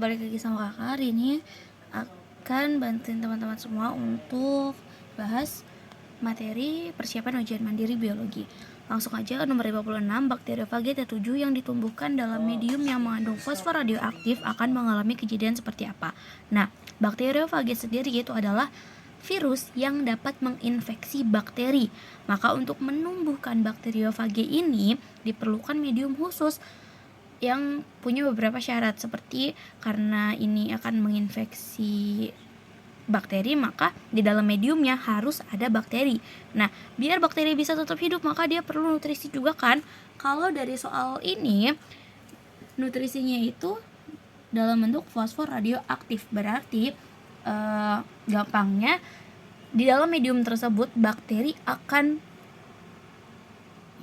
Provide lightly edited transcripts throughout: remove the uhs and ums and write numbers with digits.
balik lagi sama kakak. Hari ini akan bantuin teman-teman semua untuk bahas materi persiapan ujian mandiri biologi. Langsung aja ke nomor 56, bakteriofage T7 yang ditumbuhkan dalam medium yang mengandung fosfor radioaktif akan mengalami kejadian seperti apa. Nah, bakteriofage sendiri itu adalah virus yang dapat menginfeksi bakteri. Maka untuk menumbuhkan bakteriofage ini diperlukan medium khusus yang punya beberapa syarat, seperti karena ini akan menginfeksi bakteri, maka di dalam mediumnya harus ada bakteri. Nah, biar bakteri bisa tetap hidup, maka dia perlu nutrisi juga kan. Kalau dari soal ini, nutrisinya itu dalam bentuk fosfor radioaktif. Berarti gampangnya di dalam medium tersebut bakteri akan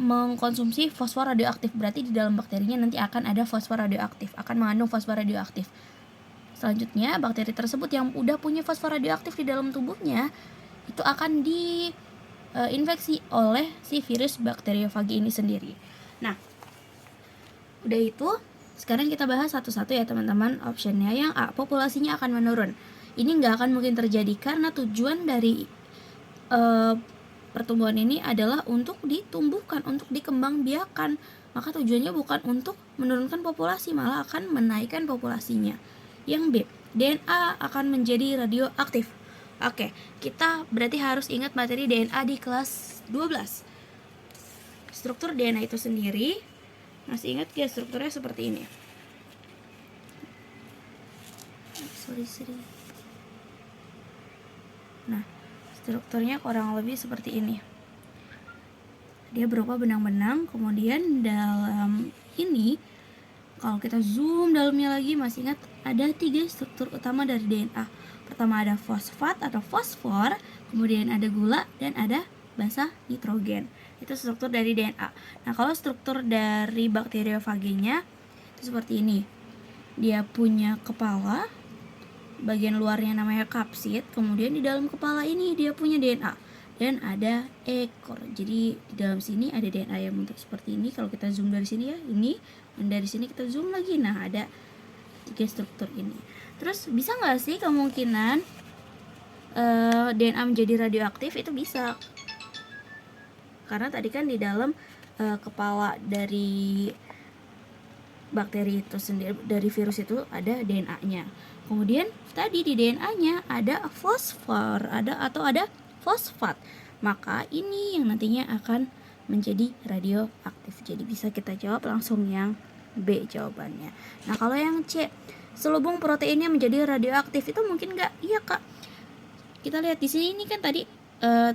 mengkonsumsi fosfor radioaktif. Berarti di dalam bakterinya nanti akan ada fosfor radioaktif, akan mengandung fosfor radioaktif. Selanjutnya, bakteri tersebut yang udah punya fosfor radioaktif di dalam tubuhnya itu akan diinfeksi oleh si virus bakteriofagi ini sendiri. Nah, udah itu, sekarang kita bahas satu-satu ya teman-teman. Optionnya yang A, populasinya akan menurun. Ini nggak akan mungkin terjadi karena tujuan dari pertumbuhan ini adalah untuk ditumbuhkan, untuk dikembangbiakan. Maka tujuannya bukan untuk menurunkan populasi, malah akan menaikkan populasinya. Yang B, DNA akan menjadi radioaktif. Oke, kita berarti harus ingat materi DNA di kelas 12. Struktur DNA itu sendiri, masih ingat ya strukturnya seperti ini. Nah, strukturnya kurang lebih seperti ini. Dia berupa benang-benang, kemudian dalam ini kalau kita zoom dalamnya lagi, masih ingat ada 3 struktur utama dari DNA. Pertama ada fosfat atau fosfor, kemudian ada gula, dan ada basa nitrogen. Itu struktur dari DNA. Nah, kalau struktur dari bakteriofagenya itu seperti ini. Dia punya kepala, bagian luarnya namanya kapsid, kemudian di dalam kepala ini dia punya DNA dan ada ekor. Jadi di dalam sini ada DNA yang bentuk seperti ini. Kalau kita zoom dari sini ya, ini, dan dari sini kita zoom lagi, nah ada 3 struktur ini. Terus bisa nggak sih kemungkinan DNA menjadi radioaktif? Itu bisa, karena tadi kan di dalam kepala dari bakteri itu sendiri, dari virus itu ada DNA-nya. Kemudian tadi di DNA-nya ada fosfor, ada fosfat. Maka ini yang nantinya akan menjadi radioaktif. Jadi bisa kita jawab langsung yang B jawabannya. Nah, kalau yang C, selubung proteinnya menjadi radioaktif, itu mungkin nggak? Iya, Kak. Kita lihat di sini, ini kan tadi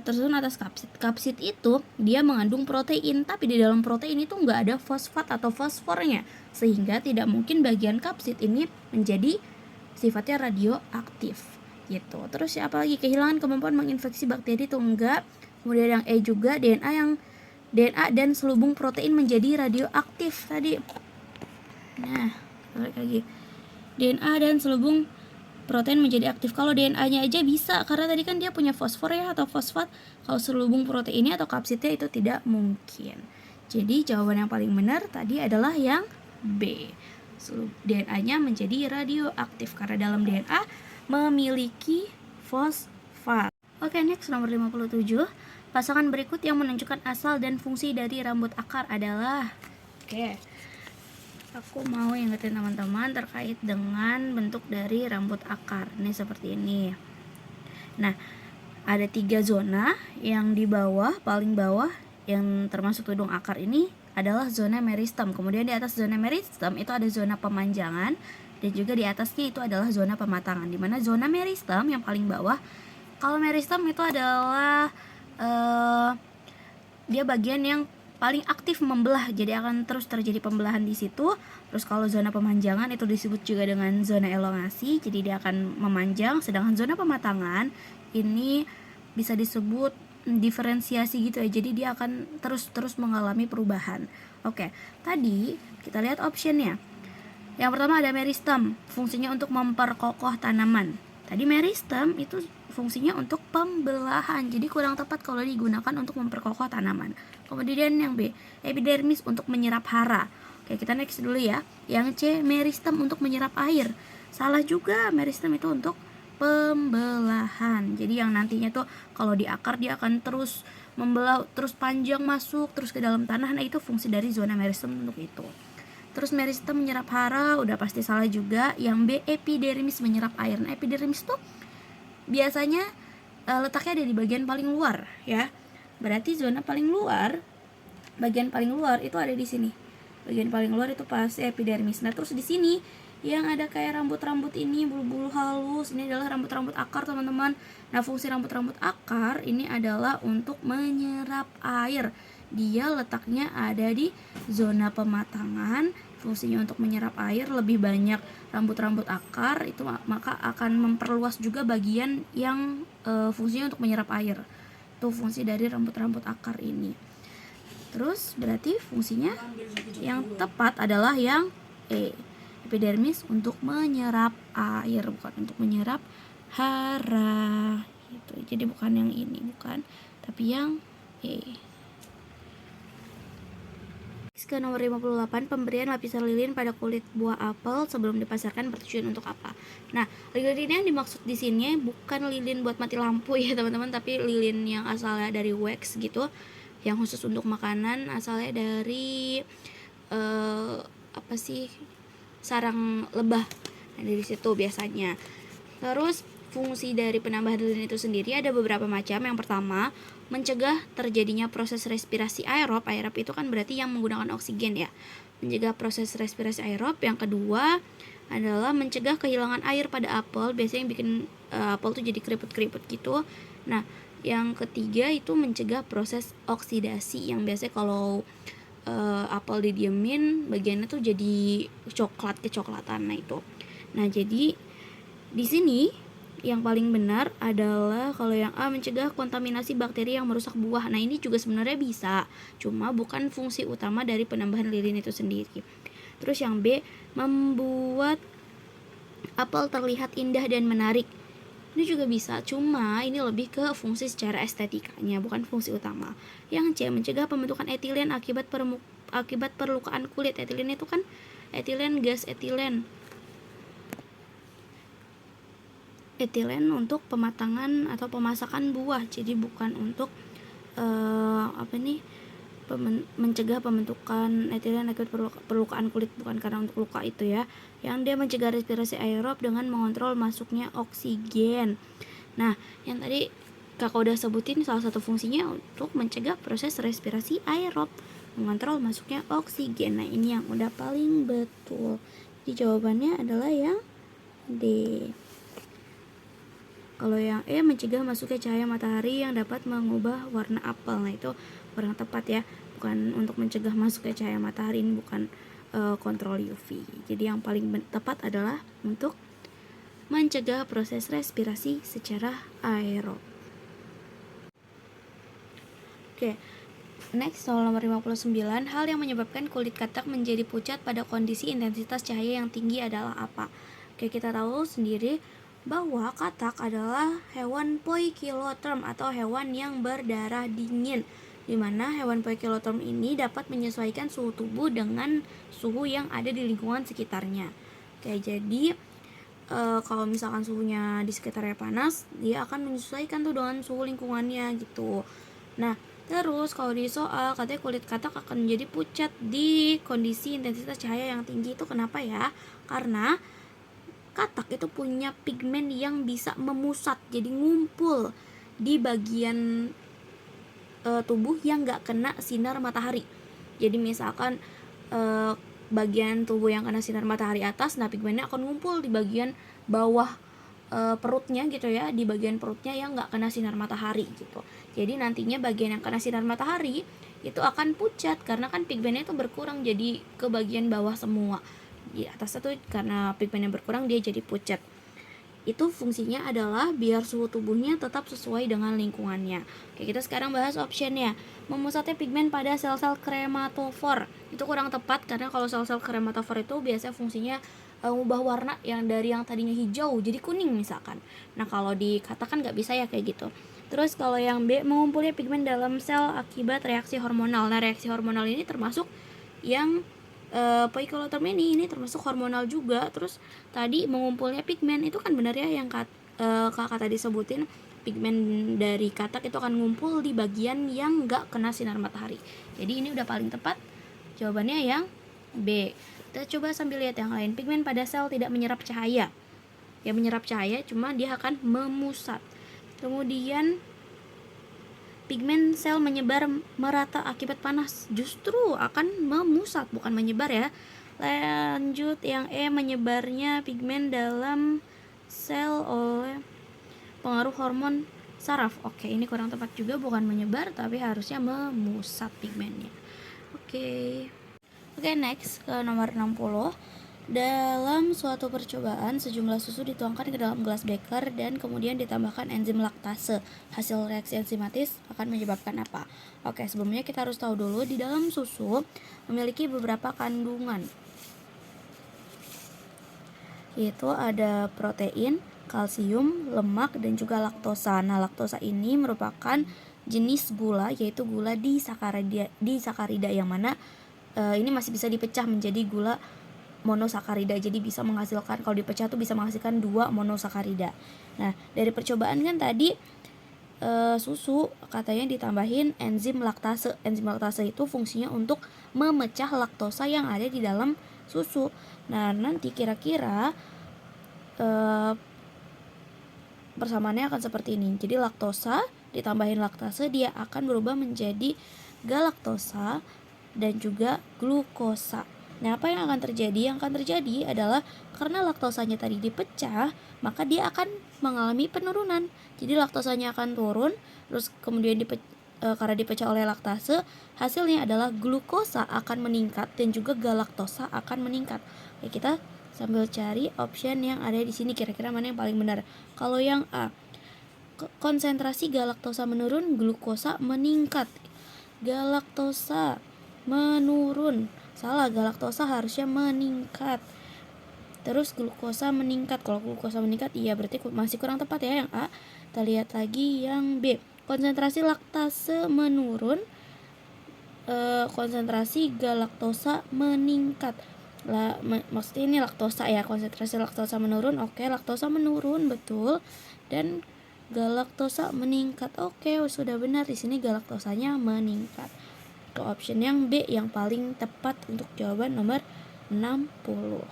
tersusun atas kapsid. Kapsid itu dia mengandung protein, tapi di dalam protein itu nggak ada fosfat atau fosfornya, sehingga tidak mungkin bagian kapsid ini menjadi sifatnya radioaktif gitu. Terus apa lagi? Kehilangan kemampuan menginfeksi bakteri itu enggak. Kemudian yang E juga, DNA dan selubung protein menjadi radioaktif tadi. Nah, balik lagi. DNA dan selubung protein menjadi aktif. Kalau DNA-nya aja bisa, karena tadi kan dia punya fosfor ya atau fosfat. Kalau selubung proteinnya atau kapsidnya itu tidak mungkin. Jadi jawaban yang paling benar tadi adalah yang B. DNA-nya menjadi radioaktif karena dalam DNA memiliki fosfat. Oke, next nomor 57. Pasangan berikut yang menunjukkan asal dan fungsi dari rambut akar adalah, aku mau ingetin teman-teman terkait dengan bentuk dari rambut akar. Ini seperti ini. Nah, ada 3 zona. Yang di bawah, paling bawah, yang termasuk tudung akar ini adalah zona meristem. Kemudian di atas zona meristem itu ada zona pemanjangan, dan juga di atasnya itu adalah zona pematangan. Dimana zona meristem yang paling bawah, kalau meristem itu adalah dia bagian yang paling aktif membelah, jadi akan terus terjadi pembelahan di situ. Terus kalau zona pemanjangan itu disebut juga dengan zona elongasi, jadi dia akan memanjang. Sedangkan zona pematangan ini bisa disebut diferensiasi gitu ya, jadi dia akan terus mengalami perubahan. Oke, tadi kita lihat optionnya. Yang pertama ada meristem, fungsinya untuk memperkokoh tanaman. Tadi meristem itu fungsinya untuk pembelahan, jadi kurang tepat kalau digunakan untuk memperkokoh tanaman. Kemudian yang B, epidermis untuk menyerap hara. Oke, kita next dulu ya. Yang C, meristem untuk menyerap air. Salah juga, meristem itu untuk pembelahan. Jadi yang nantinya tuh kalau di akar dia akan terus membelah, terus panjang masuk terus ke dalam tanah. Nah itu fungsi dari zona meristem untuk itu. Terus meristem menyerap hara, udah pasti salah juga. Yang B, epidermis menyerap air. Nah epidermis tuh biasanya letaknya ada di bagian paling luar ya. Berarti zona paling luar, bagian paling luar itu ada di sini. Bagian paling luar itu pasti epidermis. Nah terus di sini yang ada kayak rambut-rambut ini, bulu-bulu halus, ini adalah rambut-rambut akar teman-teman. Nah fungsi rambut-rambut akar ini adalah untuk menyerap air. Dia letaknya ada di zona pematangan, fungsinya untuk menyerap air. Lebih banyak rambut-rambut akar itu maka akan memperluas juga bagian yang fungsinya untuk menyerap air. Itu fungsi dari rambut-rambut akar ini. Terus berarti fungsinya yang tepat adalah yang E, epidermis untuk menyerap air, bukan untuk menyerap hara gitu. Jadi bukan yang ini, bukan, tapi yang E. Ke nomor 58, pemberian lapisan lilin pada kulit buah apel sebelum dipasarkan bertujuan untuk apa? Nah, lilin yang dimaksud di sini bukan lilin buat mati lampu ya teman-teman, tapi lilin yang asalnya dari wax gitu, yang khusus untuk makanan, asalnya dari sarang lebah. Nah, dari situ biasanya. Terus fungsi dari penambahan lilin itu sendiri ada beberapa macam. Yang pertama, mencegah terjadinya proses respirasi aerob. Aerob itu kan berarti yang menggunakan oksigen ya. Mencegah proses respirasi aerob. Yang kedua adalah mencegah kehilangan air pada apel. Biasanya yang bikin apel tuh jadi keriput-keriput gitu. Nah, yang ketiga itu mencegah proses oksidasi, yang biasanya kalau apel didiemin bagiannya tuh jadi coklat, kecoklatan. Nah itu. Nah, jadi di sini yang paling benar adalah kalau yang A, mencegah kontaminasi bakteri yang merusak buah. Nah ini juga sebenarnya bisa, cuma bukan fungsi utama dari penambahan lilin itu sendiri. Terus yang B, membuat apel terlihat indah dan menarik. Ini juga bisa, cuma ini lebih ke fungsi secara estetikanya, bukan fungsi utama. Yang C, mencegah pembentukan etilen akibat perlukaan kulit. Etilen itu kan etilen, gas etilen. Etilen untuk pematangan atau pemasakan buah, jadi bukan untuk mencegah pembentukan etilen akibat perlukaan kulit, bukan karena untuk luka itu ya. Yang dia mencegah respirasi aerob dengan mengontrol masuknya oksigen. Nah, yang tadi kakak udah sebutin salah satu fungsinya untuk mencegah proses respirasi aerob, mengontrol masuknya oksigen. Nah, ini yang udah paling betul. Jadi jawabannya adalah yang D. Kalau yang E, mencegah masuknya cahaya matahari yang dapat mengubah warna apel. Nah itu kurang tepat ya, bukan untuk mencegah masuknya cahaya matahari, ini bukan kontrol UV. Jadi yang paling tepat adalah untuk mencegah proses respirasi secara aerob. Oke, next soal nomor 59. Hal yang menyebabkan kulit katak menjadi pucat pada kondisi intensitas cahaya yang tinggi adalah apa? Oke, kita tahu sendiri bahwa katak adalah hewan poikiloterm atau hewan yang berdarah dingin, di mana hewan poikiloterm ini dapat menyesuaikan suhu tubuh dengan suhu yang ada di lingkungan sekitarnya. Oke, jadi kalau misalkan suhunya di sekitarnya panas, dia akan menyesuaikan tuh dengan suhu lingkungannya gitu. Nah, terus kalau di soal katanya kulit katak akan menjadi pucat di kondisi intensitas cahaya yang tinggi. Itu kenapa ya? Karena katak itu punya pigmen yang bisa memusat, jadi ngumpul di bagian tubuh yang gak kena sinar matahari. Jadi misalkan bagian tubuh yang kena sinar matahari atas, nah pigmennya akan ngumpul di bagian bawah perutnya gitu ya, di bagian perutnya yang gak kena sinar matahari gitu. Jadi nantinya bagian yang kena sinar matahari itu akan pucat karena kan pigmennya itu berkurang jadi ke bagian bawah semua. Di atasnya tuh karena pigmennya berkurang dia jadi pucat. Itu fungsinya adalah biar suhu tubuhnya tetap sesuai dengan lingkungannya. Oke, kita sekarang bahas optionnya. Memusatnya pigmen pada sel-sel krematofor. Itu kurang tepat karena kalau sel-sel krematofor itu biasanya fungsinya mengubah warna yang dari yang tadinya hijau jadi kuning misalkan. Nah kalau dikatakan nggak bisa ya kayak gitu. Terus kalau yang B, mengumpulnya pigmen dalam sel akibat reaksi hormonal. Nah reaksi hormonal ini termasuk yang Poikiloterm ini termasuk hormonal juga. Terus tadi mengumpulnya pigmen itu kan benar ya yang kakak tadi sebutin, pigmen dari katak itu akan ngumpul di bagian yang nggak kena sinar matahari. Jadi ini udah paling tepat, jawabannya yang B. Kita coba sambil lihat yang lain. Pigmen pada sel tidak menyerap cahaya. Ya menyerap cahaya, cuma dia akan memusat. Kemudian pigmen sel menyebar merata akibat panas, justru akan memusat bukan menyebar ya. Lanjut yang E, menyebarnya pigmen dalam sel oleh pengaruh hormon saraf. Oke, ini kurang tepat juga, bukan menyebar tapi harusnya memusat pigmennya. Oke, next ke nomor 60. Dalam suatu percobaan, sejumlah susu dituangkan ke dalam gelas beker dan kemudian ditambahkan enzim laktase. Hasil reaksi enzimatis akan menyebabkan apa? Oke, sebelumnya kita harus tahu dulu di dalam susu memiliki beberapa kandungan. Yaitu ada protein, kalsium, lemak, dan juga laktosa. Nah, laktosa ini merupakan jenis gula, yaitu gula disakarida yang mana ini masih bisa dipecah menjadi gula monosakarida, jadi bisa menghasilkan, kalau dipecah tuh bisa menghasilkan 2 monosakarida. Nah, dari percobaan kan tadi susu katanya ditambahin enzim laktase. Enzim laktase itu fungsinya untuk memecah laktosa yang ada di dalam susu. Nah, nanti kira-kira persamaannya akan seperti ini. Jadi laktosa ditambahin laktase, dia akan berubah menjadi galaktosa dan juga glukosa. Nah, apa yang akan terjadi? Yang akan terjadi adalah karena laktosanya tadi dipecah, maka dia akan mengalami penurunan. Jadi laktosanya akan turun, terus kemudian karena dipecah oleh laktase, hasilnya adalah glukosa akan meningkat dan juga galaktosa akan meningkat. Oke, kita sambil cari option yang ada di sini, kira-kira mana yang paling benar. Kalau yang A, konsentrasi galaktosa menurun, glukosa meningkat. Galaktosa menurun. Salah, galaktosa harusnya meningkat. Terus glukosa meningkat. Kalau glukosa meningkat, iya berarti masih kurang tepat ya yang A. Kita lihat lagi yang B. Konsentrasi laktase menurun, konsentrasi galaktosa meningkat. Maksudnya ini laktosa ya, konsentrasi laktosa menurun. Oke, laktosa menurun, betul. Dan galaktosa meningkat. Oke, sudah benar, di sini galaktosanya meningkat. Ke option yang B yang paling tepat untuk jawaban nomor 60.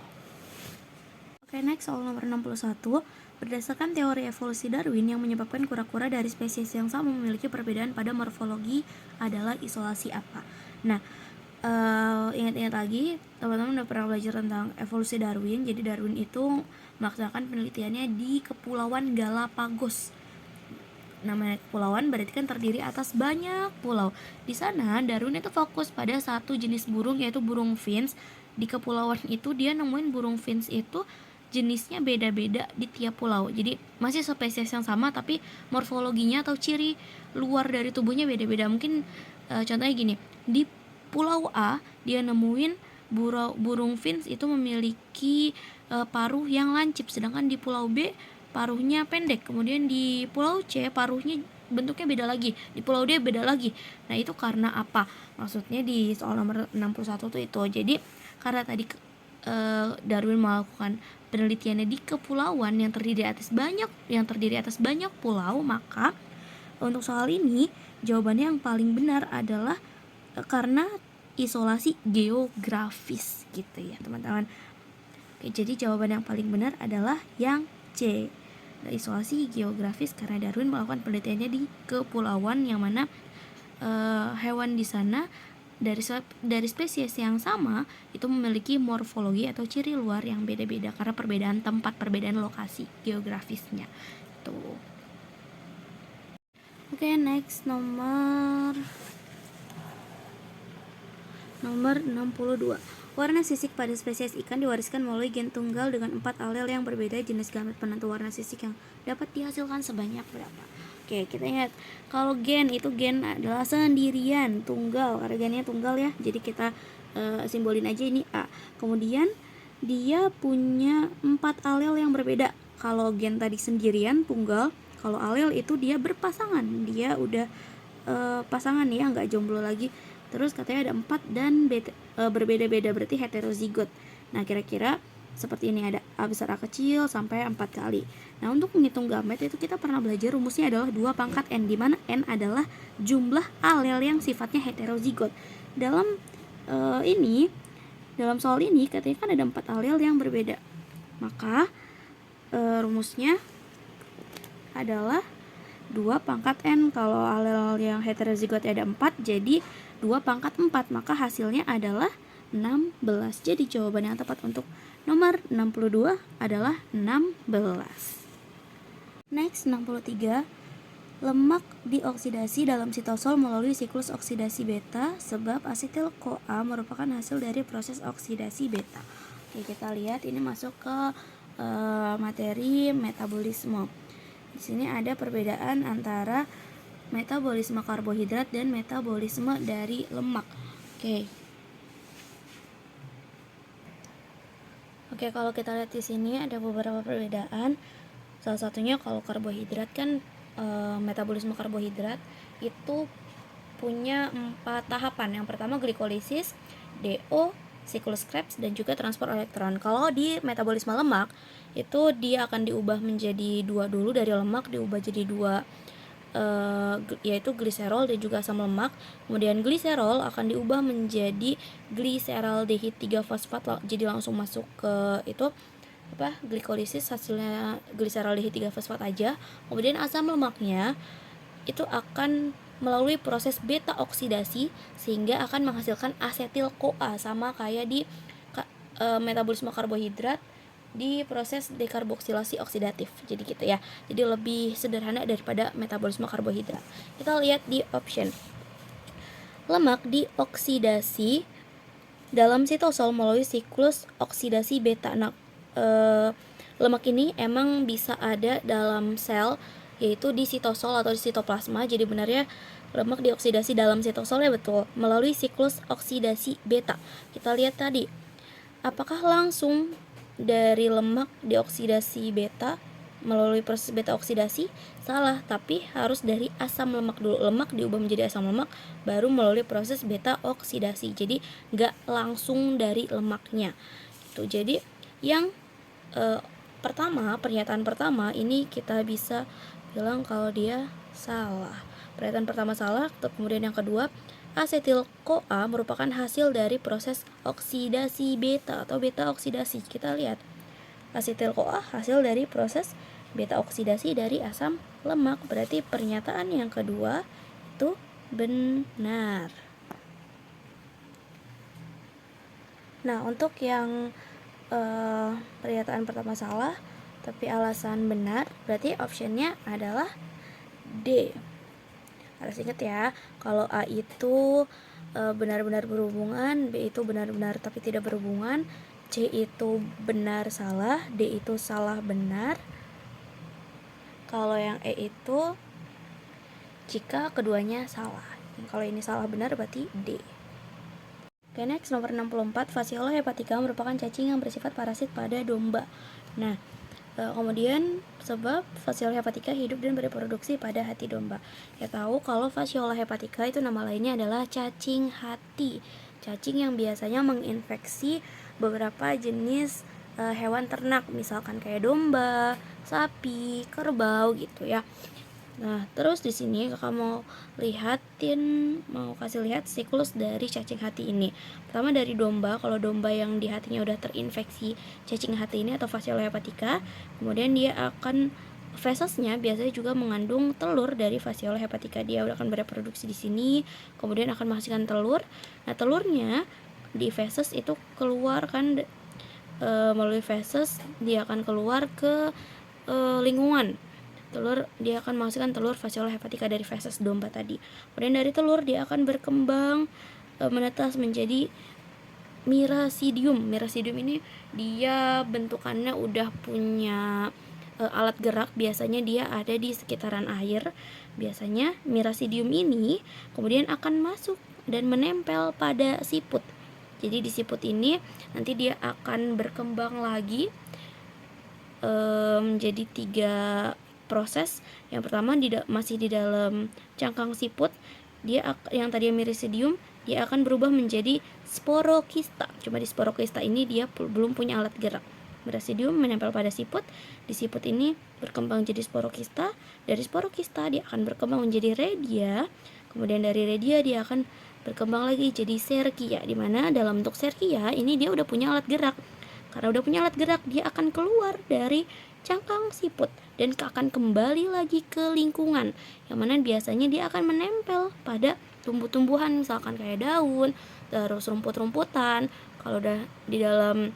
Oke, next soal nomor 61. Berdasarkan teori evolusi Darwin, yang menyebabkan kura-kura dari spesies yang sama memiliki perbedaan pada morfologi adalah isolasi apa? Nah, ingat-ingat lagi, teman-teman udah pernah belajar tentang evolusi Darwin. Jadi Darwin itu melaksanakan penelitiannya di Kepulauan Galapagos. Namanya kepulauan berarti kan terdiri atas banyak pulau. Di sana Darwin itu fokus pada satu jenis burung, yaitu burung finch. Di kepulauan itu dia nemuin burung finch itu jenisnya beda-beda di tiap pulau. Jadi masih spesies yang sama tapi morfologinya atau ciri luar dari tubuhnya beda-beda. Mungkin contohnya gini, di pulau A dia nemuin burung finch itu memiliki paruh yang lancip, sedangkan di pulau B paruhnya pendek. Kemudian di pulau C paruhnya bentuknya beda lagi, di pulau D beda lagi. Nah, itu karena apa? Maksudnya di soal nomor 61 tuh itu. Jadi karena tadi Darwin melakukan penelitiannya di kepulauan yang terdiri atas banyak pulau, maka untuk soal ini jawabannya yang paling benar adalah karena isolasi geografis gitu ya, teman-teman. Oke, jadi jawaban yang paling benar adalah yang C, isolasi geografis, karena Darwin melakukan penelitiannya di kepulauan yang mana hewan di sana dari spesies yang sama itu memiliki morfologi atau ciri luar yang beda-beda karena perbedaan tempat, perbedaan lokasi geografisnya. Tuh. Oke, next nomor 62. Warna sisik pada spesies ikan diwariskan melalui gen tunggal dengan 4 alel yang berbeda. Jenis gamet penentu warna sisik yang dapat dihasilkan sebanyak berapa? Oke, kita ingat kalau gen adalah sendirian, tunggal, karena gennya tunggal ya. Jadi kita simbolin aja ini A. Kemudian dia punya 4 alel yang berbeda. Kalau gen tadi sendirian, tunggal. Kalau alel itu dia berpasangan, dia udah pasangan ya, nggak jomblo lagi. Terus katanya ada 4 dan berbeda-beda, berarti heterozigot. Nah, kira-kira seperti ini, ada A besar A kecil sampai 4 kali. Nah, untuk menghitung gamet itu kita pernah belajar rumusnya adalah 2 pangkat N, di mana N adalah jumlah alel yang sifatnya heterozigot. Dalam dalam soal ini katanya kan ada 4 alel yang berbeda. Maka rumusnya adalah 2 pangkat N. Kalau alel yang heterozigot ada 4, jadi 2 pangkat 4, maka hasilnya adalah 16. Jadi jawaban yang tepat untuk nomor 62 adalah 16. Next, 63. Lemak dioksidasi dalam sitosol melalui siklus oksidasi beta sebab asetil-CoA merupakan hasil dari proses oksidasi beta. Oke, kita lihat ini masuk ke materi metabolisme. Di sini ada perbedaan antara metabolisme karbohidrat dan metabolisme dari lemak. Oke, kalau kita lihat di sini ada beberapa perbedaan. Salah satunya kalau karbohidrat kan metabolisme karbohidrat itu punya 4 tahapan. Yang pertama glikolisis, DO, siklus Krebs, dan juga transport elektron. Kalau di metabolisme lemak itu dia akan diubah menjadi 2 dulu, dari lemak diubah jadi 2, yaitu gliserol dan juga asam lemak. Kemudian gliserol akan diubah menjadi gliseraldehid 3 fosfat, jadi langsung masuk ke itu glikolisis, hasilnya gliseraldehid 3 fosfat aja. Kemudian asam lemaknya itu akan melalui proses beta oksidasi sehingga akan menghasilkan asetil-CoA, sama kayak di metabolisme karbohidrat di proses dekarboksilasi oksidatif. Jadi gitu ya. Jadi lebih sederhana daripada metabolisme karbohidrat. Kita lihat di option. Lemak dioksidasi dalam sitosol melalui siklus oksidasi beta. Nah, lemak ini emang bisa ada dalam sel, yaitu di sitosol atau di sitoplasma. Jadi benarnya lemak dioksidasi dalam sitosol ya, betul, melalui siklus oksidasi beta. Kita lihat tadi, apakah langsung dari lemak dioksidasi beta melalui proses beta oksidasi? Salah, tapi harus dari asam lemak dulu. Lemak diubah menjadi asam lemak baru melalui proses beta oksidasi. Jadi nggak langsung dari lemaknya. Itu jadi yang pernyataan pertama ini kita bisa bilang kalau dia salah. Pernyataan pertama salah. Kemudian yang kedua, asetil-CoA merupakan hasil dari proses oksidasi beta atau beta oksidasi. Kita lihat, asetil-CoA hasil dari proses beta oksidasi dari asam lemak. Berarti pernyataan yang kedua itu benar. Nah, untuk yang pernyataan pertama salah tapi alasan benar, berarti optionnya adalah D. Harus ingat ya, kalau A itu benar-benar berhubungan, B itu benar-benar tapi tidak berhubungan, C itu benar salah, D itu salah benar. Kalau yang E itu jika keduanya salah. Kalau ini salah benar berarti D. Oke, next, nomor 64. Fasciola hepatica merupakan cacing yang bersifat parasit pada domba. Nah, kemudian sebab Fasciola hepatica hidup dan bereproduksi pada hati domba. Ya tahu kalau Fasciola hepatica itu nama lainnya adalah cacing hati. Cacing yang biasanya menginfeksi beberapa jenis hewan ternak, misalkan kayak domba, sapi, kerbau gitu ya. Nah, terus di sini kakak mau kasih lihat siklus dari cacing hati ini. Pertama dari domba, kalau domba yang di hatinya udah terinfeksi cacing hati ini atau Fasciola hepatica, kemudian dia akan fesesnya biasanya juga mengandung telur dari Fasciola hepatica. Dia akan bereproduksi di sini, kemudian akan menghasilkan telur. Nah, telurnya di feses itu keluar kan melalui feses, dia akan keluar ke lingkungan. Dia akan menghasilkan telur Fasciola hepatica dari feses domba tadi. Kemudian dari telur dia akan berkembang menetas menjadi Miracidium. Miracidium ini dia bentukannya udah punya alat gerak, biasanya dia ada di sekitaran air. Biasanya Miracidium ini kemudian akan masuk dan menempel pada siput. Jadi di siput ini nanti dia akan berkembang lagi menjadi 3 proses. Yang pertama masih di dalam cangkang siput, dia yang tadinya Miracidium dia akan berubah menjadi sporokista. Cuma di sporokista ini dia belum punya alat gerak. Basidium menempel pada siput. Di siput ini berkembang jadi sporokista. Dari sporokista dia akan berkembang menjadi redia. Kemudian dari redia dia akan berkembang lagi jadi serkia, di mana dalam bentuk serkia ini dia udah punya alat gerak. Karena udah punya alat gerak, dia akan keluar dari cangkang siput dan akan kembali lagi ke lingkungan, yang mana biasanya dia akan menempel pada tumbuh-tumbuhan, misalkan kayak daun, terus rumput-rumputan. Kalau udah di dalam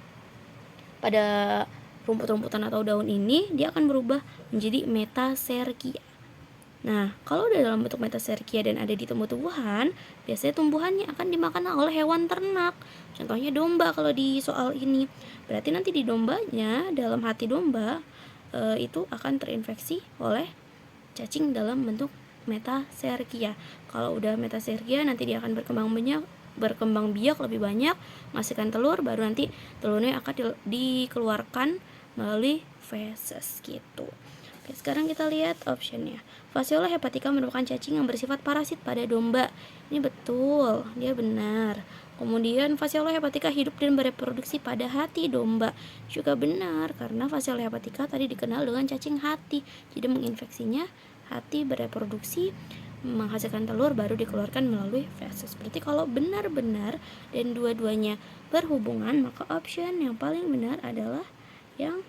pada rumput-rumputan atau daun ini, dia akan berubah menjadi metaserkia. Nah, kalau udah dalam bentuk metaserkia dan ada di tumbuh-tumbuhan, biasanya tumbuhannya akan dimakan oleh hewan ternak. Contohnya domba kalau di soal ini. Berarti nanti di dombanya, dalam hati domba, itu akan terinfeksi oleh cacing dalam bentuk metaserkia. Kalau udah metaserkia, nanti dia akan berkembang biak lebih banyak, menghasilkan telur, baru nanti telurnya akan dikeluarkan melalui feses gitu. Oke, sekarang kita lihat optionnya. Fasciola hepatica merupakan cacing yang bersifat parasit pada domba. Ini betul, dia benar. Kemudian Fasciola hepatica hidup dan bereproduksi pada hati domba. Juga benar, karena Fasciola hepatica tadi dikenal dengan cacing hati. Jadi menginfeksinya hati, bereproduksi, menghasilkan telur, baru dikeluarkan melalui feses. Berarti kalau benar-benar dan dua-duanya berhubungan, maka option yang paling benar adalah yang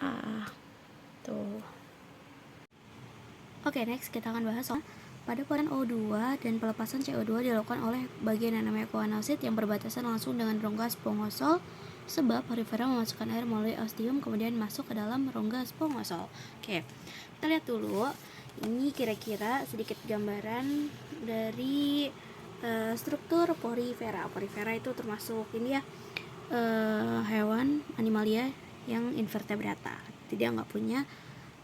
A. Tuh. Oke, next kita akan bahas soal pada pelepasan O2 dan pelepasan CO2 dilakukan oleh bagian yang namanya koanosit yang berbatasan langsung dengan rongga spongosol, sebab porifera memasukkan air melalui ostium kemudian masuk ke dalam rongga spongosol. Oke, kita lihat dulu. Ini kira-kira sedikit gambaran dari struktur porifera. Porifera itu termasuk ini ya, hewan animalia yang invertebrata. Jadi dia nggak punya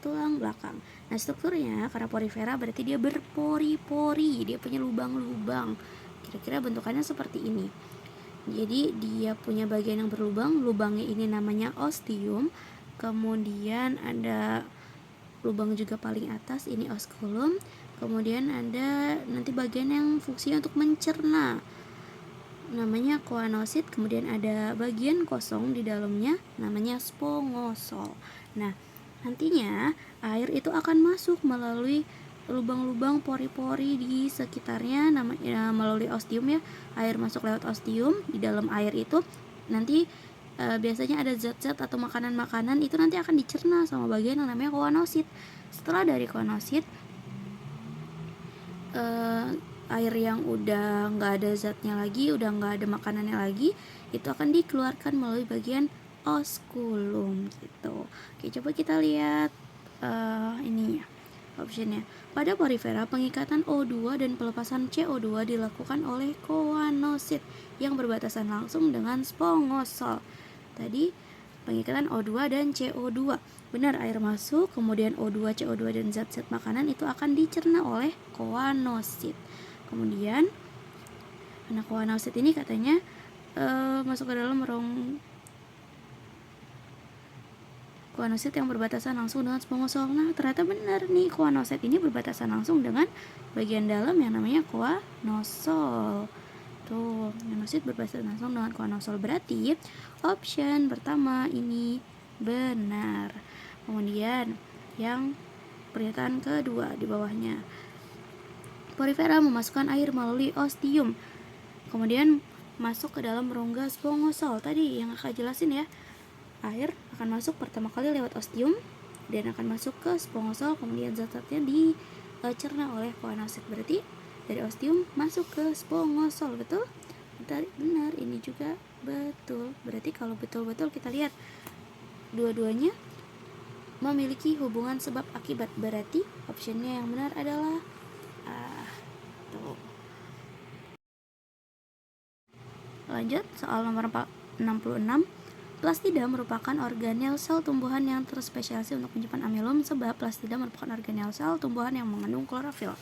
tulang belakang. Nah, strukturnya karena porifera berarti dia berpori-pori, dia punya lubang-lubang. Kira-kira bentukannya seperti ini. Jadi dia punya bagian yang berlubang, lubangnya ini namanya ostium. Kemudian ada lubang juga paling atas, ini osculum. Kemudian ada nanti bagian yang fungsinya untuk mencerna, namanya koanosit. Kemudian ada bagian kosong di dalamnya, namanya spongosol. Nah, nantinya air itu akan masuk melalui lubang-lubang pori-pori di sekitarnya, namanya melalui ostium ya. Air masuk lewat ostium. Di dalam air itu nanti biasanya ada zat-zat atau makanan-makanan, itu nanti akan dicerna sama bagian yang namanya koanosit. Setelah dari koanosit, air yang udah nggak ada zatnya lagi, udah nggak ada makanannya lagi, itu akan dikeluarkan melalui bagian osculum gitu. Oke, coba kita lihat ini optionnya. Pada porifera, pengikatan O2 dan pelepasan CO2 dilakukan oleh koanosit yang berbatasan langsung dengan spongosol. Tadi pengikatan O2 dan CO2. Benar, air masuk, kemudian O2, CO2 dan zat-zat makanan itu akan dicerna oleh koanosit. Kemudian anak koanosit ini katanya masuk ke dalam koanosit yang berbatasan langsung dengan spongosol. Nah, ternyata benar nih, koanosit ini berbatasan langsung dengan bagian dalam yang namanya koanosol. Tuh, koanosit berbatasan langsung dengan koanosol, berarti option pertama ini benar. Kemudian yang pernyataan kedua di bawahnya, porifera memasukkan air melalui ostium kemudian masuk ke dalam rongga spongosol. Tadi yang Kakak jelasin ya, air akan masuk pertama kali lewat ostium dan akan masuk ke spongosol, kemudian zat-zatnya dicerna oleh koanosit. Berarti dari ostium masuk ke spongosol, betul? Tadi benar, ini juga betul. Berarti kalau betul-betul kita lihat dua-duanya memiliki hubungan sebab akibat, berarti optionnya yang benar adalah tuh. Lanjut soal nomor 66. Plastida merupakan organel sel tumbuhan yang terspesialisasi untuk menyimpan amilum, sebab plastida merupakan organel sel tumbuhan yang mengandung klorofil.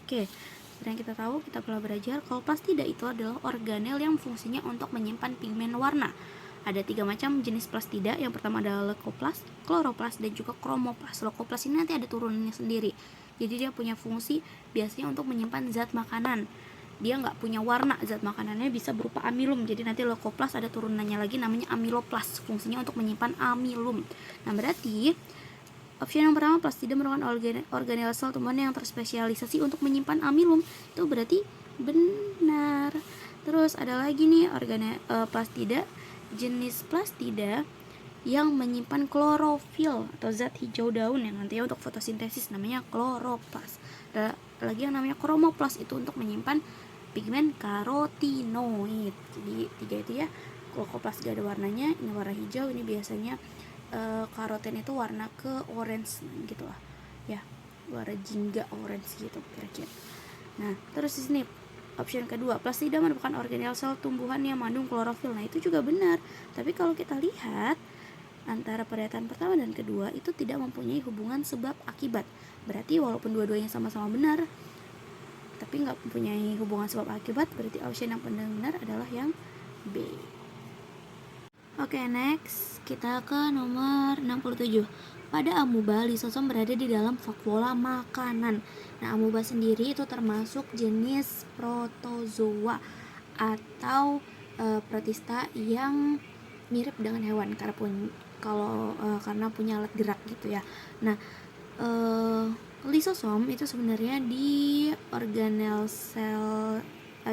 Oke, seperti yang kita tahu, kita telah belajar kalau plastida itu adalah organel yang fungsinya untuk menyimpan pigmen warna. Ada 3 macam jenis plastida. Yang pertama adalah leukoplast, kloroplast, dan juga kromoplast. Leukoplast ini nanti ada turunannya sendiri. Jadi dia punya fungsi biasanya untuk menyimpan zat makanan. dia nggak punya warna, zat makanannya bisa berupa amilum. Jadi nanti leukoplast ada turunannya lagi namanya amiloplas, fungsinya untuk menyimpan amilum. Nah berarti opsi yang pertama, plastida merupakan organel sel tumbuhan yang terspesialisasi untuk menyimpan amilum. Itu berarti benar. Terus ada lagi nih plastida, jenis plastida yang menyimpan klorofil atau zat hijau daun yang nantinya untuk fotosintesis namanya kloroplas. Ada lagi yang namanya kromoplas, itu untuk menyimpan pigmen karotinoid. Jadi 3 itu ya. Kloroplas gak ada warnanya, ini warna hijau, ini biasanya karoten itu warna ke orange gitu lah ya, warna jingga orange gitu kira-kira. Nah terus di sini option kedua, plastida merupakan organel sel tumbuhan yang mengandung klorofil. Nah itu juga benar, tapi kalau kita lihat antara pernyataan pertama dan kedua itu tidak mempunyai hubungan sebab akibat. Berarti walaupun dua-duanya sama-sama benar tapi nggak mempunyai hubungan sebab akibat, berarti option yang benar adalah yang B. Oke, next kita ke nomor 67. Pada amuba, lisosom berada di dalam vakuola makanan. Nah, amuba sendiri itu termasuk jenis protozoa atau protista yang mirip dengan hewan karena punya alat gerak gitu ya. Nah, lisosom itu sebenarnya di organel sel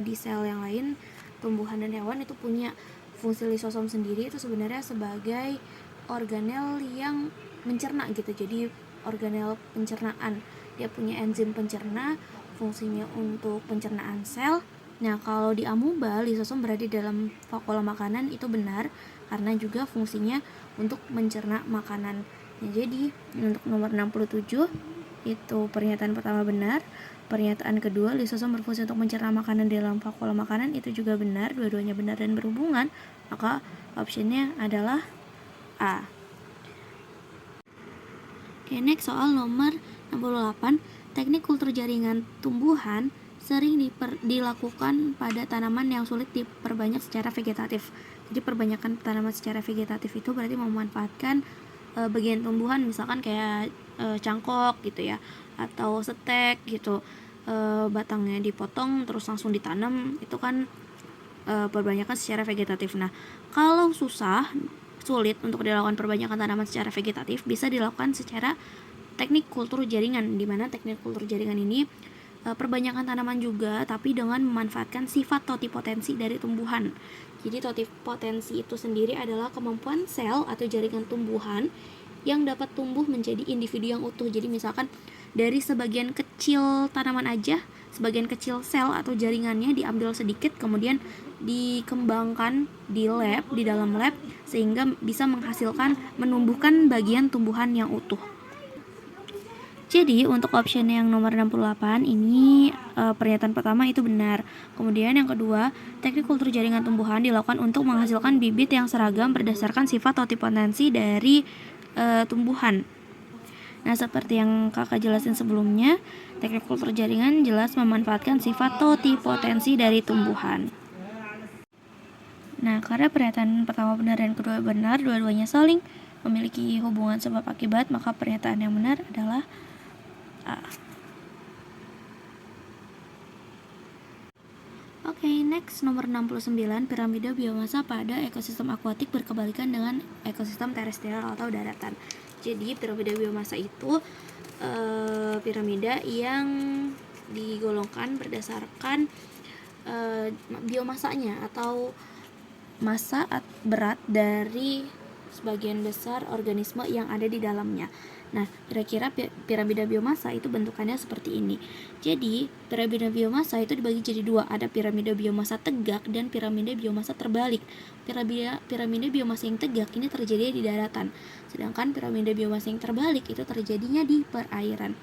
di sel yang lain, tumbuhan dan hewan itu punya fungsi lisosom sendiri, itu sebenarnya sebagai organel yang mencerna gitu. Jadi organel pencernaan, dia punya enzim pencerna, fungsinya untuk pencernaan sel. Nah kalau di amuba, lisosom berada di dalam vakuola makanan, itu benar karena juga fungsinya untuk mencerna makanan. Nah, jadi untuk nomor 67 itu pernyataan pertama benar. Pernyataan kedua, lisosom berfungsi untuk mencerna makanan di dalam vakuola makanan, itu juga benar, dua-duanya benar dan berhubungan. Maka optionnya adalah A. Oke, next soal nomor 68. Teknik kultur jaringan tumbuhan sering dilakukan pada tanaman yang sulit diperbanyak secara vegetatif. Jadi perbanyakan tanaman secara vegetatif itu berarti memanfaatkan bagian tumbuhan, misalkan kayak cangkok gitu ya, atau setek gitu, batangnya dipotong terus langsung ditanam, itu kan perbanyakan secara vegetatif. Nah kalau sulit untuk dilakukan perbanyakan tanaman secara vegetatif, bisa dilakukan secara teknik kultur jaringan, di mana teknik kultur jaringan ini perbanyakan tanaman juga, tapi dengan memanfaatkan sifat totipotensi dari tumbuhan. Jadi totipotensi itu sendiri adalah kemampuan sel atau jaringan tumbuhan yang dapat tumbuh menjadi individu yang utuh. Jadi misalkan dari sebagian kecil tanaman aja, sebagian kecil sel atau jaringannya diambil sedikit, kemudian dikembangkan di dalam lab, sehingga bisa menumbuhkan bagian tumbuhan yang utuh. Jadi untuk option yang nomor 68 ini pernyataan pertama itu benar. Kemudian yang kedua, teknik kultur jaringan tumbuhan dilakukan untuk menghasilkan bibit yang seragam berdasarkan sifat totipotensi dari tumbuhan. Nah seperti yang kakak jelasin sebelumnya, teknik kultur jaringan jelas memanfaatkan sifat totipotensi dari tumbuhan. Nah karena pernyataan pertama benar dan kedua benar, dua-duanya saling memiliki hubungan sebab akibat, maka pernyataan yang benar adalah A. Oke, next nomor 69. Piramida biomasa pada ekosistem akuatik berkebalikan dengan ekosistem terestrial atau daratan. Jadi piramida biomasa itu piramida yang digolongkan berdasarkan biomasanya atau massa berat dari sebagian besar organisme yang ada di dalamnya. Nah, kira-kira piramida biomasa itu bentukannya seperti ini. Jadi, piramida biomasa itu dibagi jadi dua. Ada piramida biomasa tegak dan piramida biomasa terbalik. Piramida biomasa yang tegak ini terjadi di daratan. Sedangkan piramida biomasa yang terbalik itu terjadinya di perairan.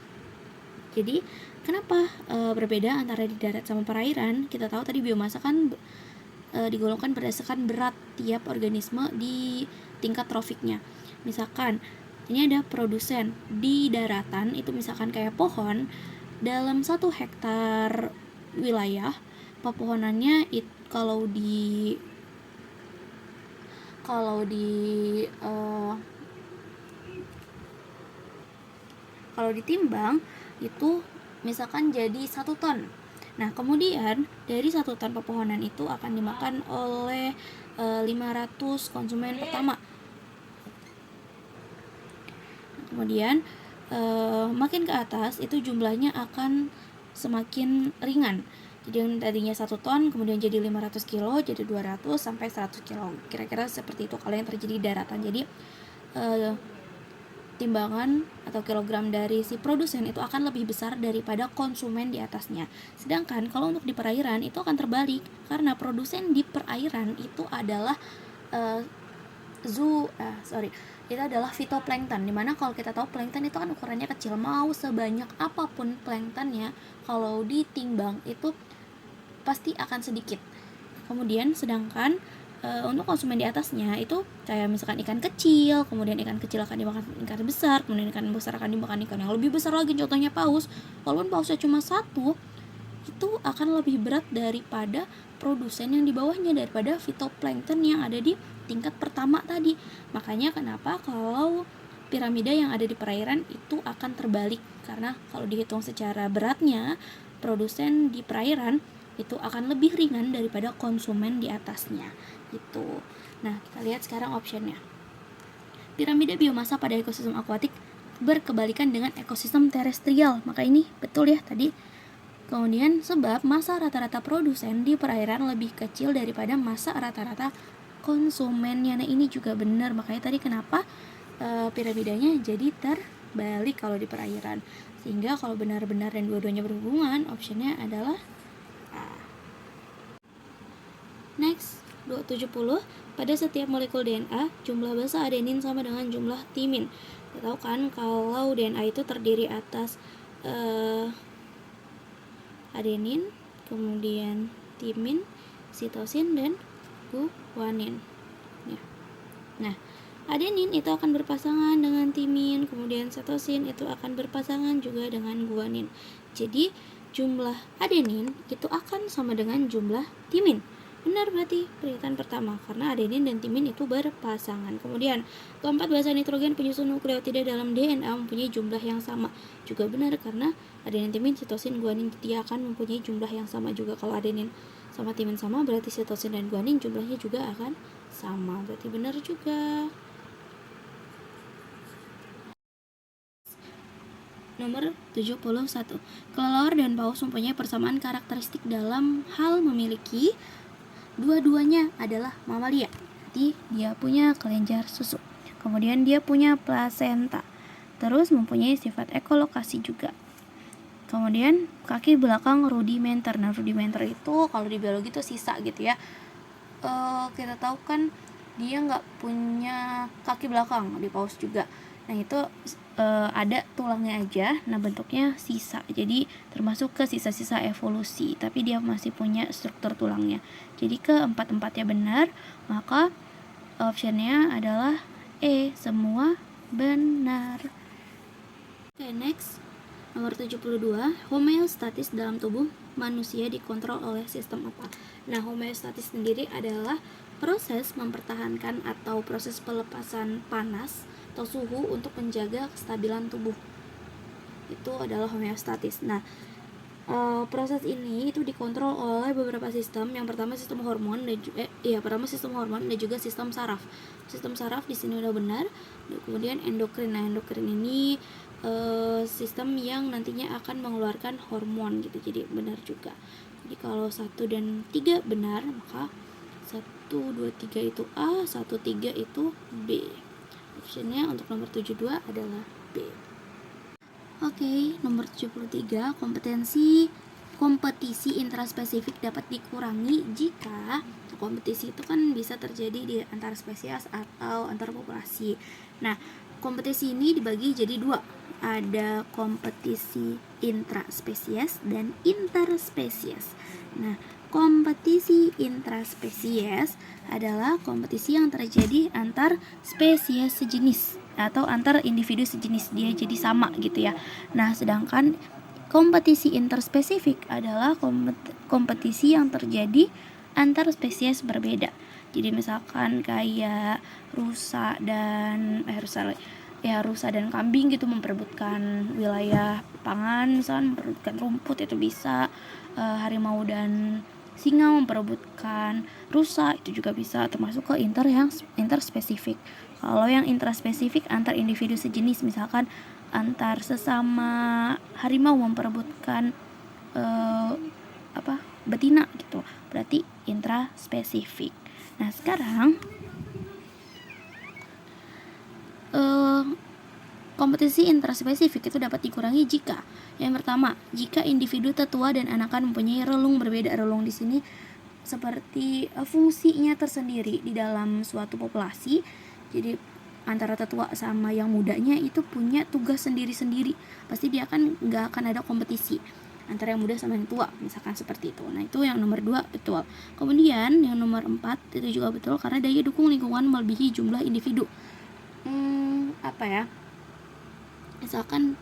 Jadi, kenapa berbeda antara di darat sama perairan? Kita tahu tadi biomasa kan digolongkan berdasarkan berat tiap organisme di tingkat trofiknya. Misalkan ini ada produsen di daratan, itu misalkan kayak pohon, dalam 1 hektar wilayah pepohonannya kalau ditimbang itu misalkan jadi 1 ton. Nah, kemudian dari 1 ton pepohonan itu akan dimakan oleh 500 konsumen pertama. Kemudian makin ke atas itu jumlahnya akan semakin ringan. Jadi yang tadinya 1 ton kemudian jadi 500 kilo, jadi 200 sampai 100 kilo. Kira-kira seperti itu kalau yang terjadi di daratan. Jadi timbangan atau kilogram dari si produsen itu akan lebih besar daripada konsumen di atasnya. Sedangkan kalau untuk di perairan itu akan terbalik, karena produsen di perairan itu adalah itu adalah fitoplankton, dimana kalau kita tahu plankton itu kan ukurannya kecil, mau sebanyak apapun planktonnya kalau ditimbang itu pasti akan sedikit. Kemudian sedangkan untuk konsumen di atasnya itu kayak misalkan ikan kecil, kemudian ikan kecil akan dimakan ikan besar, kemudian ikan besar akan dimakan ikan yang lebih besar lagi, contohnya paus. Walaupun pausnya cuma 1, itu akan lebih berat daripada produsen yang di bawahnya, daripada fitoplankton yang ada di tingkat pertama tadi. Makanya kenapa kalau piramida yang ada di perairan itu akan terbalik, karena kalau dihitung secara beratnya, produsen di perairan itu akan lebih ringan daripada konsumen di atasnya gitu. Nah, kita lihat sekarang optionnya. Piramida biomasa pada ekosistem akuatik berkebalikan dengan ekosistem terestrial. Maka ini betul ya tadi. Kemudian sebab massa rata-rata produsen di perairan lebih kecil daripada massa rata-rata konsumennya. Nah, ini juga benar. Makanya tadi kenapa piramidanya jadi terbalik kalau di perairan. Sehingga kalau benar-benar dan dua-duanya berhubungan, optionnya adalah A. Next, 270. Pada setiap molekul DNA, jumlah basa adenin sama dengan jumlah timin. Kita tahu kan kalau DNA itu terdiri atas adenin, kemudian timin, sitosin, dan guanin. Ya. Nah, adenin itu akan berpasangan dengan timin, kemudian sitosin itu akan berpasangan juga dengan guanin. Jadi, jumlah adenin itu akan sama dengan jumlah timin. Benar berarti pernyataan pertama, karena adenin dan timin itu berpasangan. Kemudian, keempat, basa nitrogen penyusun nukleotida dalam DNA mempunyai jumlah yang sama. Juga benar, karena adenin, timin, sitosin, guanin dia akan mempunyai jumlah yang sama juga. Kalau adenin sama timin sama, berarti sitosin dan guanin jumlahnya juga akan sama. Berarti benar juga. Nomor 71. Kelelawar dan paus mempunyai persamaan karakteristik dalam hal memiliki dua-duanya adalah mamalia. Jadi dia punya kelenjar susu. Kemudian dia punya plasenta. Terus mempunyai sifat ekolokasi juga. Kemudian kaki belakang rudimenter. Nah, rudimenter itu kalau di biologi itu sisa gitu ya. Kita tahu kan dia nggak punya kaki belakang di paus juga. Nah, itu ada tulangnya aja. Nah, bentuknya sisa. Jadi termasuk ke sisa-sisa evolusi, tapi dia masih punya struktur tulangnya. Jadi keempat-empatnya benar, maka optionnya adalah E, semua benar. Oke, next. Nomor 72, homeostatis dalam tubuh manusia dikontrol oleh sistem apa? Nah, homeostatis sendiri adalah proses mempertahankan atau proses pelepasan panas atau suhu untuk menjaga kestabilan tubuh. Itu adalah homeostatis. Nah, proses ini itu dikontrol oleh beberapa sistem. Yang pertama sistem hormon dan sistem hormon dan juga sistem saraf. Sistem saraf di sini udah benar. Kemudian endokrin. Nah, endokrin ini sistem yang nantinya akan mengeluarkan hormon gitu. Jadi benar juga. Jadi kalau 1 dan 3 benar, maka 1, 2, 3 itu A, 1, 3 itu B. Optionnya untuk nomor 72 adalah B. Oke, nomor 73, kompetisi intraspesifik dapat dikurangi jika kompetisi itu kan bisa terjadi di antar spesies atau antar populasi. Nah, kompetisi ini dibagi jadi 2. Ada kompetisi intraspesies dan interspesies. Nah, kompetisi intraspesies adalah kompetisi yang terjadi antar spesies sejenis atau antar individu sejenis, dia jadi sama gitu ya. Nah, sedangkan kompetisi interspesifik adalah kompetisi yang terjadi antar spesies berbeda. Jadi misalkan kayak rusa dan kambing gitu memperebutkan wilayah pangan, misalkan memperebutkan rumput itu bisa, harimau dan singa memperebutkan rusa, itu juga bisa termasuk ke interspesifik. Kalau yang intraspesifik antar individu sejenis, misalkan antar sesama harimau memperebutkan betina gitu, berarti intraspesifik. Nah sekarang kompetisi intraspesifik itu dapat dikurangi jika yang pertama, jika individu tetua dan anakan mempunyai relung berbeda. Relung di sini seperti fungsinya tersendiri di dalam suatu populasi. Jadi antara tetua sama yang mudanya itu punya tugas sendiri-sendiri. Pasti dia nggak akan ada kompetisi antara yang muda sama yang tua, misalkan seperti itu. Nah itu yang nomor 2 betul. Kemudian yang nomor 4 itu juga betul karena daya dukung lingkungan melebihi jumlah individu. Misalkan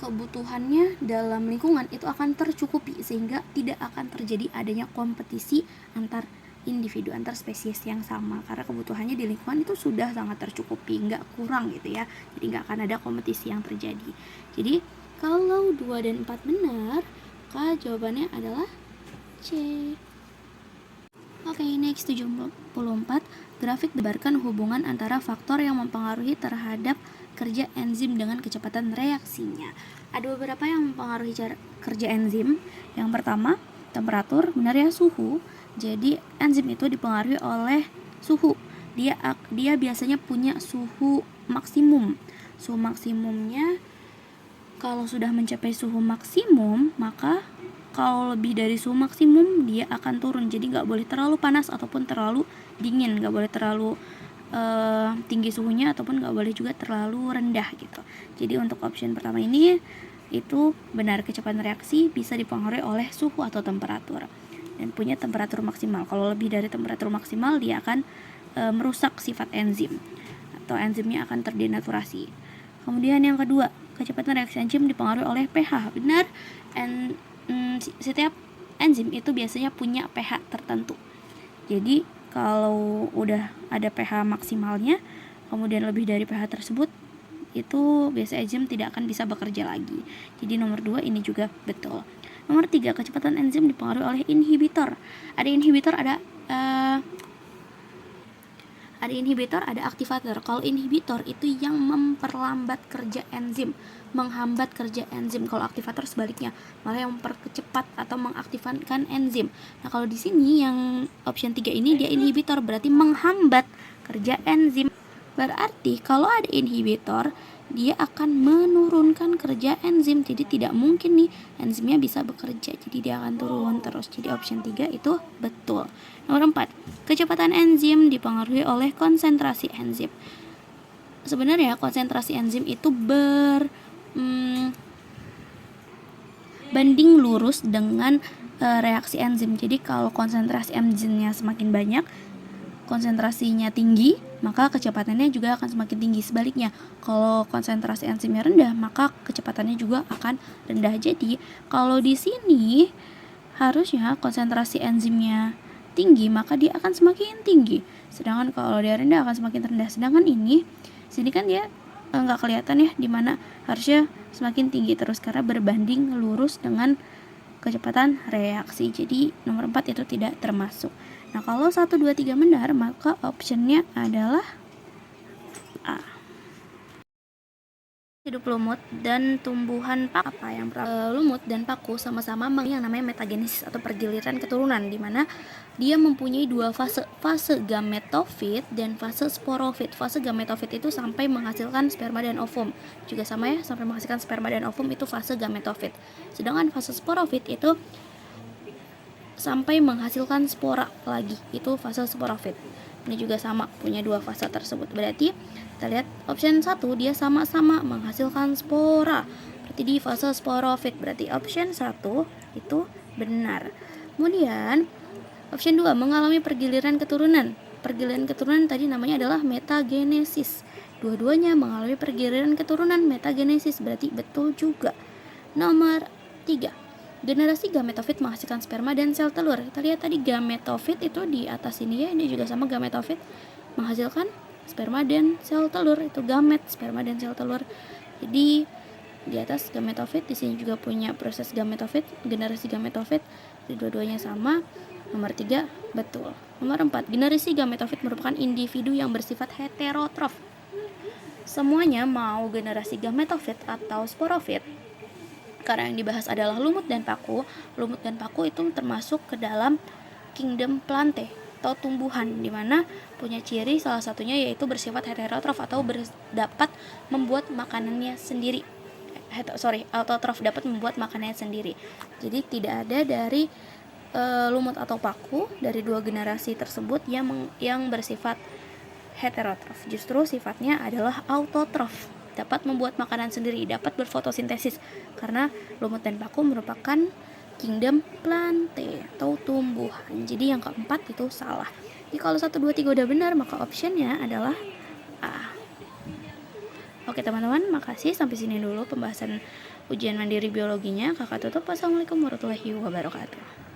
kebutuhannya dalam lingkungan itu akan tercukupi sehingga tidak akan terjadi adanya kompetisi antar individu, antar spesies yang sama, karena kebutuhannya di lingkungan itu sudah sangat tercukupi, nggak kurang gitu ya. Jadi nggak akan ada kompetisi yang terjadi. Jadi kalau 2 dan 4 benar, maka jawabannya adalah C. Oke, next 74. Grafik gambarkan hubungan antara faktor yang mempengaruhi terhadap kerja enzim dengan kecepatan reaksinya. Ada beberapa yang mempengaruhi kerja enzim. Yang pertama, temperatur, benar ya, suhu. Jadi enzim itu dipengaruhi oleh suhu. Dia biasanya punya suhu maksimum. Suhu maksimumnya kalau sudah mencapai suhu maksimum, maka kalau lebih dari suhu maksimum dia akan turun. Jadi nggak boleh terlalu panas ataupun terlalu dingin, nggak boleh terlalu tinggi suhunya ataupun nggak boleh juga terlalu rendah gitu. Jadi untuk option pertama ini itu benar, kecepatan reaksi bisa dipengaruhi oleh suhu atau temperatur dan punya temperatur maksimal. Kalau lebih dari temperatur maksimal dia akan merusak sifat enzim atau enzimnya akan terdenaturasi. Kemudian yang kedua, kecepatan reaksi enzim dipengaruhi oleh pH. Benar, setiap enzim itu biasanya punya pH tertentu. Jadi kalau udah ada pH maksimalnya, kemudian lebih dari pH tersebut, itu biasa enzim tidak akan bisa bekerja lagi. Jadi nomor 2 ini juga betul. Nomor 3, kecepatan enzim dipengaruhi oleh inhibitor. Ada inhibitor, ada aktivator. Kalau inhibitor itu yang memperlambat kerja enzim, menghambat kerja enzim. Kalau aktivator sebaliknya, malah yang mempercepat atau mengaktifkan enzim. Nah, kalau di sini yang option 3 ini dia inhibitor, berarti menghambat kerja enzim. Berarti kalau ada inhibitor, dia akan menurunkan kerja enzim. Jadi tidak mungkin nih enzimnya bisa bekerja. Jadi dia akan turun terus. Jadi option 3 itu betul. Nomor 4, kecepatan enzim dipengaruhi oleh konsentrasi enzim. Sebenarnya konsentrasi enzim itu banding lurus dengan reaksi enzim. Jadi kalau konsentrasi enzimnya semakin banyak, konsentrasinya tinggi, maka kecepatannya juga akan semakin tinggi. Sebaliknya, kalau konsentrasi enzimnya rendah, maka kecepatannya juga akan rendah. Jadi, kalau di sini harusnya konsentrasi enzimnya tinggi, maka dia akan semakin tinggi. Sedangkan kalau dia rendah akan semakin rendah. Sedangkan sini kan dia nggak kelihatan ya, dimana harusnya semakin tinggi terus karena berbanding lurus dengan kecepatan reaksi. Jadi nomor 4 itu tidak termasuk. Nah, kalau 1, 2, 3 benar, maka optionnya adalah A. Hidup lumut dan tumbuhan paku. Lumut dan paku sama-sama yang namanya metagenesis atau pergiliran keturunan, di mana dia mempunyai 2 fase gametofit dan fase sporofit. Fase gametofit itu sampai menghasilkan sperma dan ovum. Juga sama ya, sampai menghasilkan sperma dan ovum itu fase gametofit. Sedangkan fase sporofit itu sampai menghasilkan spora lagi, itu fase sporofit. Ini juga sama, punya 2 fase tersebut. Berarti kita lihat option 1 dia sama-sama menghasilkan spora, berarti di fase sporofit. Berarti option 1 itu benar. Kemudian option 2 mengalami pergiliran keturunan. Pergiliran keturunan tadi namanya adalah metagenesis. Dua-duanya mengalami pergiliran keturunan metagenesis, berarti betul juga. Nomor 3, generasi gametofit menghasilkan sperma dan sel telur. Kita lihat tadi gametofit itu di atas ini ya, ini juga sama gametofit menghasilkan sperma dan sel telur, itu gamet, sperma dan sel telur. Jadi di atas gametofit, di sini juga punya proses gametofit, generasi gametofit, dua-duanya sama. Nomor 3, betul. Nomor 4, generasi gametofit merupakan individu yang bersifat heterotrof. Semuanya mau generasi gametofit atau sporofit, karena yang dibahas adalah lumut dan paku. Lumut dan paku itu termasuk ke dalam kingdom plante atau tumbuhan, dimana punya ciri salah satunya yaitu bersifat heterotrof atau dapat membuat makanannya sendiri. Autotrof, dapat membuat makanannya sendiri. Jadi tidak ada dari lumut atau paku dari dua generasi tersebut yang bersifat heterotrof. Justru sifatnya adalah autotrof, dapat membuat makanan sendiri, dapat berfotosintesis, karena lumut dan paku merupakan kingdom plante atau tumbuhan. Jadi yang keempat itu salah. Jadi kalau 1, 2, 3 udah benar, maka optionnya adalah A. Oke teman-teman, makasih. Sampai sini dulu pembahasan ujian mandiri biologinya. Kakak tutup. Wassalamualaikum warahmatullahi wabarakatuh.